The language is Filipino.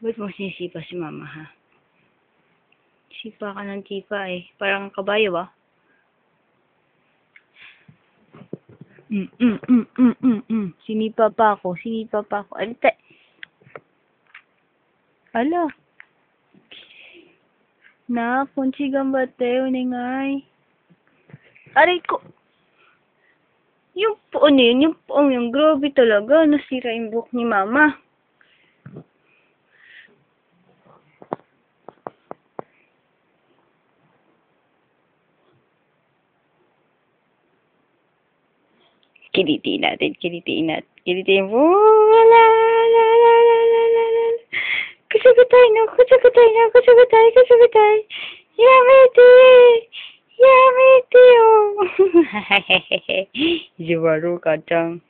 Ba't mo sinisipa si mama, ha? Sipa ka ng sipa, eh. Parang kabayo, ba? Sinipa pa ako. Alite. Ala. Na, kunci gambate, uningay. Aray ko. Yung poon yun, yung poong yung grabe talaga. Nasira yung buhok ni mama. Kilitiin natin. Kilitiin mo. La. Kusagutay. Yamete, oh. Jiwaru kacang.